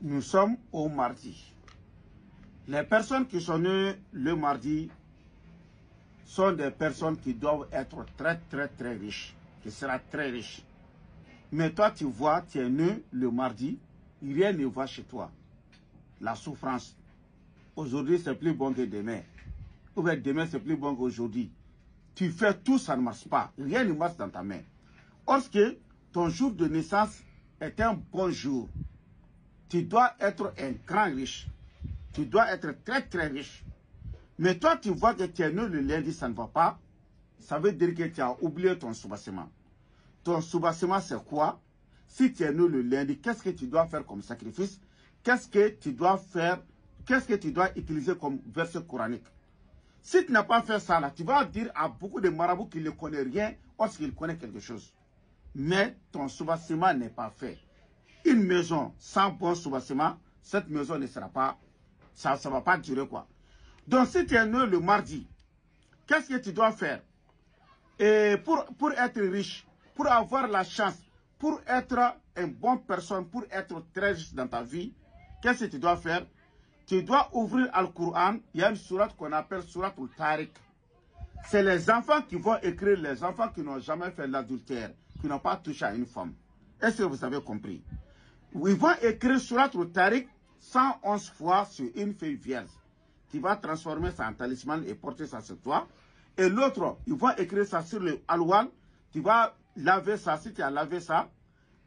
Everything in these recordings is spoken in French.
Nous sommes au mardi. Les personnes qui sont nées le mardi sont des personnes qui doivent être très riches, qui seront très riches. Mais toi, tu vois, tu es né le mardi, rien ne va chez toi. La souffrance. Aujourd'hui, c'est plus bon que demain. Ou bien demain, c'est plus bon qu'aujourd'hui. Tu fais tout, ça ne marche pas. Rien ne marche dans ta main. Lorsque ton jour de naissance est un bon jour, tu dois être un grand riche. Tu dois être très riche. Mais toi, tu vois que tu es né le lundi, ça ne va pas. Ça veut dire que tu as oublié ton soubassement. Ton soubassement, c'est quoi? Si tu es né le lundi, qu'est-ce que tu dois faire comme sacrifice? Qu'est-ce que tu dois faire? Qu'est-ce que tu dois utiliser comme verset coranique? Si tu n'as pas fait ça, là, tu vas dire à beaucoup de marabouts qui ne connaissent rien lorsqu'ils connaissent quelque chose. Mais ton soubassement n'est pas fait. Une maison sans bon soubassement, cette maison ne sera pas, ça ne va pas durer quoi. Donc si tu es né le mardi, qu'est-ce que tu dois faire? Et pour être riche, pour avoir la chance, pour être une bonne personne, pour être très riche dans ta vie, qu'est-ce que tu dois faire? Tu dois ouvrir Al-Qur'an. Il y a une sourate qu'on appelle sourate Al-Tariq. C'est les enfants qui vont écrire, les enfants qui n'ont jamais fait l'adultère, qui n'ont pas touché à une femme. Est-ce que vous avez compris? Ils vont écrire sourate Al-Tariq 111 fois sur une feuille vierge. Tu vas transformer ça en talisman et porter ça sur toi. Et l'autre, ils vont écrire ça sur le alwal. Tu vas laver ça, si tu as lavé ça,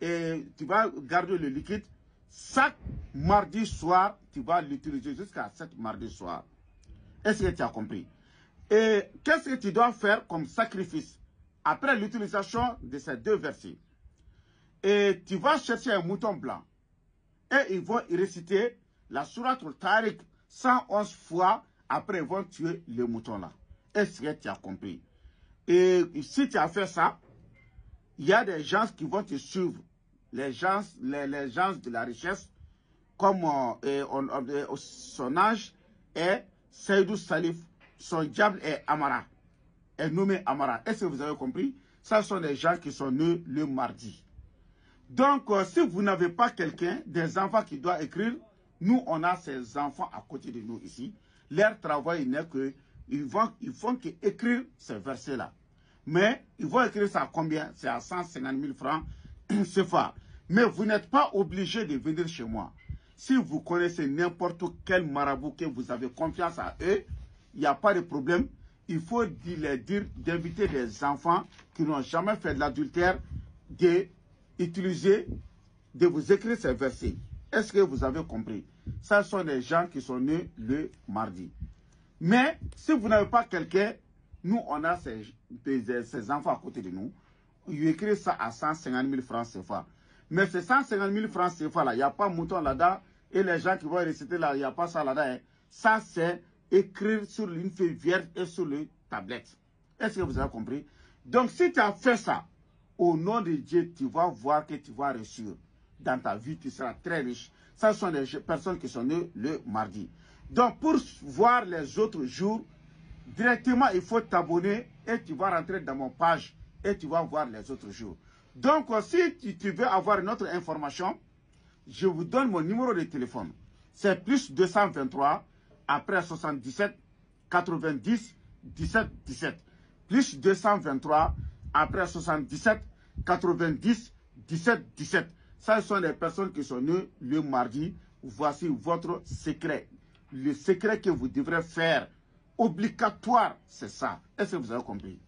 et tu vas garder le liquide. Chaque mardi soir, tu vas l'utiliser jusqu'à 7 mardi soir. Est-ce que tu as compris? Et qu'est-ce que tu dois faire comme sacrifice après l'utilisation de ces deux versets? Et tu vas chercher un mouton blanc. Et ils vont réciter la sourate Al-Tariq 111 fois. Après, ils vont tuer le mouton là. Est-ce que tu as compris? Et si tu as fait ça, il y a des gens qui vont te suivre. Les gens de la richesse, comme son âge est Seydou Salif, son diable est Amara, est nommé Amara. Est-ce que vous avez compris? Ce sont des gens qui sont nés le mardi. Donc, si vous n'avez pas quelqu'un, des enfants qui doivent écrire, nous, on a ces enfants à côté de nous ici. Leur travail n'est que, ils font qu'écrire ces versets-là. Mais, ils vont écrire ça à combien? C'est à 150 000 francs, c'est fort. Mais vous n'êtes pas obligé de venir chez moi. Si vous connaissez n'importe quel marabout que vous avez confiance à eux, il n'y a pas de problème. Il faut leur dire d'inviter des enfants qui n'ont jamais fait de l'adultère, d'utiliser, de vous écrire ces versets. Est-ce que vous avez compris? Ce sont des gens qui sont nés le mardi. Mais si vous n'avez pas quelqu'un, nous on a ces enfants à côté de nous. Ils écrivent ça à 150 000 francs CFA. Mais ces 150 000 francs CFA là, il n'y a pas mouton là-dedans. Et les gens qui vont réciter là, il n'y a pas ça là-dedans. Hein. Ça c'est écrire sur une feuille vierge et sur le tablette. Est-ce que vous avez compris? Donc si tu as fait ça, au nom de Dieu, tu vas voir que tu vas réussir. Dans ta vie, tu seras très riche. Ce sont des personnes qui sont nées le mardi. Donc pour voir les autres jours, directement il faut t'abonner et tu vas rentrer dans mon page et tu vas voir les autres jours. Donc si tu veux avoir une autre information, je vous donne mon numéro de téléphone. C'est plus 223 après 77 90 17 17. Plus 223 après 77 90 17 17. Ça, ce sont les personnes qui sont nées le mardi. Voici votre secret. Le secret que vous devrez faire obligatoire, c'est ça. Est-ce que vous avez compris?